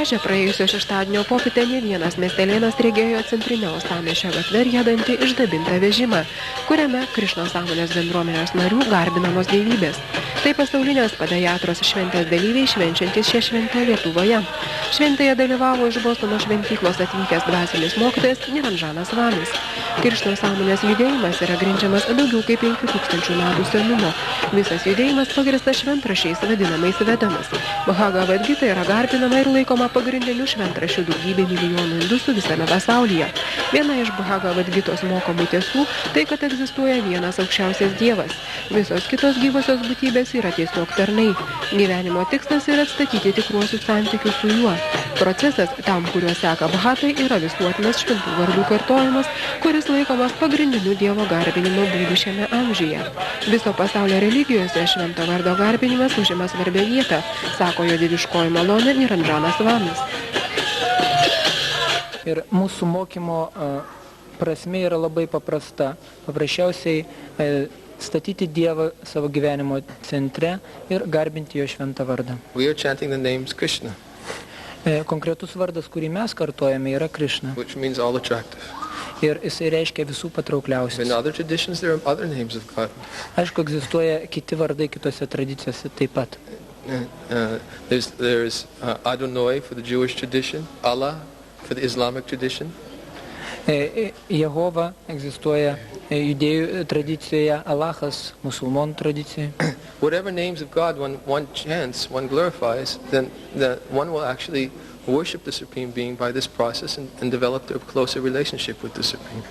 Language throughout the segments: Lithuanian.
Gražią praėjusio šeštadienio popietę ne vienas miestelėnas regėjo centrinę Uostamiesčio gatvę riedantį išdabintą vežimą, kuriame Krišnos sąmonės bendruomenės narių garbinamos dievybės. Tai pasaulinės padajatros šventės dalyviai švenčiantys šią šventę Lietuvoje. Šventėje dalyvavo iš Bostono šventyklos atvykęs dvasinis mokytojas Niranžanas Vamis. Krišnos sąmonės judėjimas yra grindžiamas daugiau kaip 5000 metų senumo. Visas judėjimas pagrįstas šventraščiais vadinamais vedamas. Bhagavad Gita yra garbinama ir laikoma pagrindiniu šventraščiu daugybė milijonų indusų visame pasaulyje. Viena iš Bhagavad Gitos mokomų tiesų tai, kad egzistuoja vienas aukščiausias dievas. Visos kitos gyvosios būtybės yra tiesiog tarnai. Gyvenimo tikslas yra atstatyti tikruosius santykius su juo. Procesas, tam kuriuo seka bhatai, yra visuotinas šventų vardų kartojimas, kuris laikomas pagrindiniu dievo garbinimo būdu šiame amžiuje. Viso pasaulio religijose švento vardo garbinimas užima svarbią vietą, sako jo dieviškoji malonė Niranžanas Vamis. Ir mūsų mokymo prasmė yra labai paprasta. Paprasčiausiai statyti Dievą savo gyvenimo centre ir garbinti jo šventą vardą. We are chanting the names Krishna, Konkretus vardas, kurį mes kartojame, yra Krišna. which means all attractive. Ir jisai reiškia visų patraukliausias. In other traditions, there are other names of God. Aišku, egzistuoja kiti vardai kitose tradicijose taip pat. There's Adonai for the Jewish tradition, Allah for the Islamic tradition. Jehova egzistuoja judėjų tradicijoje, Alachas musulmonų tradicijoje. Whatever names of God one chants, one glorifies, then one will actually worship the Supreme Being by this process and develop a closer relationship with the Supreme.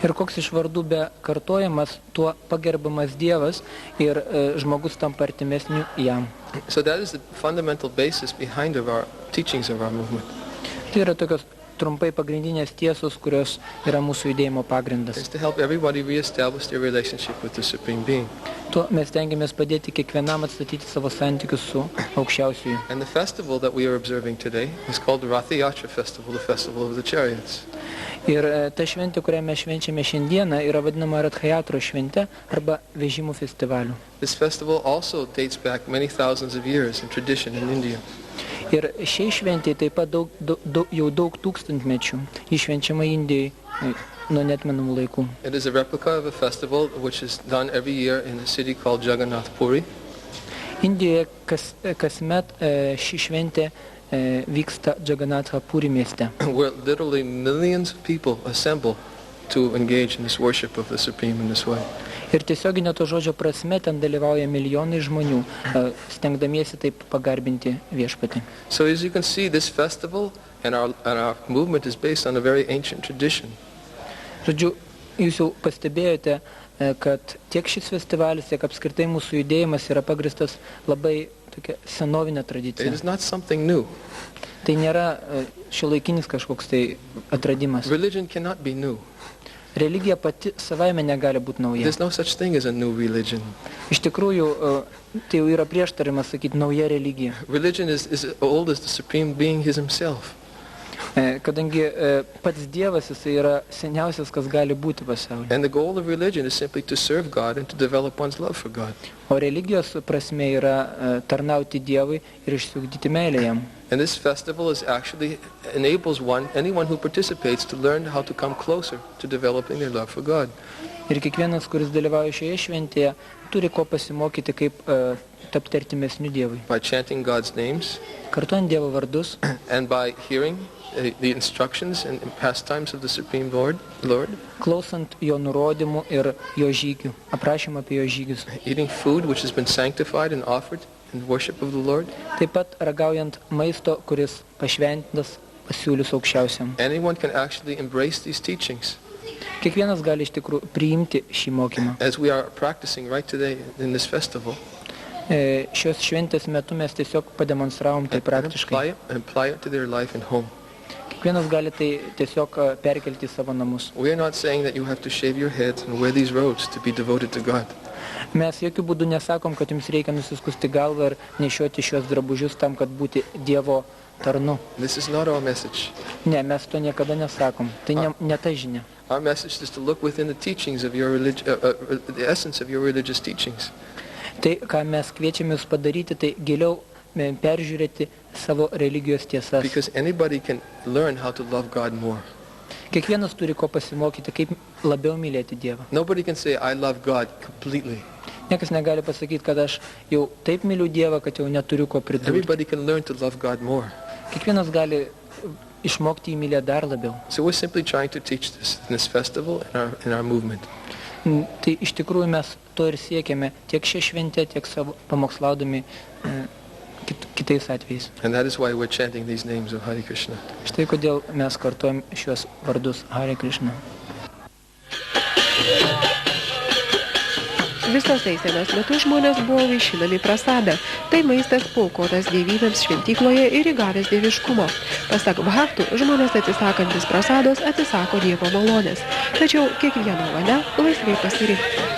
Ir koks iš vardų be kartojamas, tuo pagerbamas Dievas ir žmogus tampa artimesniu jam. So that is the fundamental basis behind of our teachings of our movement. Tai yra tokios trumpai pagrindinės tiesos, kurios yra mūsų judėjimo pagrindas. It's to help everybody reestablish their relationship with the Supreme Being. Tuo mes tengiamės padėti kiekvienam atstatyti savo santykius su aukščiausiuoju. And the festival that we are observing today is called the Rath Yatra Festival, the Festival of the Chariots. Ir ta šventė, kurią mes švenčiame šiandieną, yra vadinama Rathayatros šventė arba vežimų festivalių. This festival also dates back many thousands of years in tradition in India. Ir šiai šventėje taip pat jau daug tūkstantmečių iššvenčiama Indijai nuo neatmenamų laikų. It is a replica of a festival which is done every year in a city called Jagannath Puri. Indijoje kasmet ši šventė vyksta Jagannatha Puri mieste. Where literally millions of people assemble to engage in this worship of the Supreme in this way. Ir tiesioginio to žodžio prasme ten dalyvauja milijonai žmonių, stengdamiesi taip pagarbinti viešpatį. So as you can see, this festival and our movement is based on a very ancient tradition. Žodžiu, jūs jau pastebėjote, kad tiek šis festivalis, tiek apskritai mūsų judėjimas yra pagristas labai tokia senovinė tradicija. It is not something new. Tai nėra šiuolaikinis kažkoks tai atradimas. Religion cannot be new. Religija pati savaime negali būti nauja. There's no such thing as a new religion. Iš tikrųjų, tai jau yra prieštarimas sakyti nauja religija. Religion is as old as the Supreme Being himself. Kadangi pats Dievas jisai yra seniausias, kas gali būti pasaulyje. And the goal of religion is simply to serve God and to develop one's love for God. O religijos prasme yra tarnauti Dievui ir išsiugdyti meilę jam. And this festival is actually enables anyone who participates to learn how to come closer to developing their love for God. Ir kiekvienas, kuris dalyvauja šioje šventėje, turi ko pasimokyti, kaip tapti artimesniu Dievui. By chanting God's names Kartuojant Dievo vardus and by hearing the instructions and pastimes of the Supreme Lord, klausant jo nurodymų ir jo žygių, aprašymą apie jo žygius. eating food which has been sanctified and offered in worship of the Lord. Taip pat ragaujant maisto, kuris pašventintas pasiūlius aukščiausiam. Anyone can actually embrace these teachings Kiekvienas gali iš tikrųjų priimti šį mokymą. as we are practicing right today in this festival Šios šventės metu mes tiesiog pademonstravom tai and praktiškai. apply it to their life and home. Kiekvienas gali tai tiesiog perkelti į savo namus. We are not saying that you have to shave your head and wear these robes to be devoted to God. Mes jokių būdų nesakom, kad jums reikia nusiskusti galvą ir nešioti šios drabužius tam, kad būti Dievo tarnu. This is not our message. Ne, mes to niekada nesakom. Tai ne ta žinia. Our message is to look within the teachings of your the essence of your religious teachings. Tai, ką mes kviečiame jūs padaryti, tai giliau peržiūrėti savo religijos tiesas. Because anybody can learn how to love God more. Kiekvienas turi ko pasimokyti, kaip labiau mylėti Dievą. Nobody can say, I love God completely. Niekas negali pasakyti, kad aš jau taip myliu Dievą, kad jau neturiu ko pridurti. Everybody can learn to love God more. Kiekvienas gali išmokti jį mylėti dar labiau. So we're simply trying to teach this in this festival and in our movement. Tai iš tikrųjų mes to ir siekiame tiek šią šventę, tiek savo pamokslaudami kitais atvejais. And that is why we're chanting these names of Hare Krishna. Štai kodėl mes kartuojam šios vardus Hare Krishna. Visos eisenos metu žmonės buvo vaišinami prasada. Tai maistas paaukotas dievybėms šventykloje ir įgavęs dieviškumo. Pasak bhaktų, žmonės atsisakantis prasados atsisako Dievo malonės. Tačiau kiekvieno valia laisvai pasirinkti.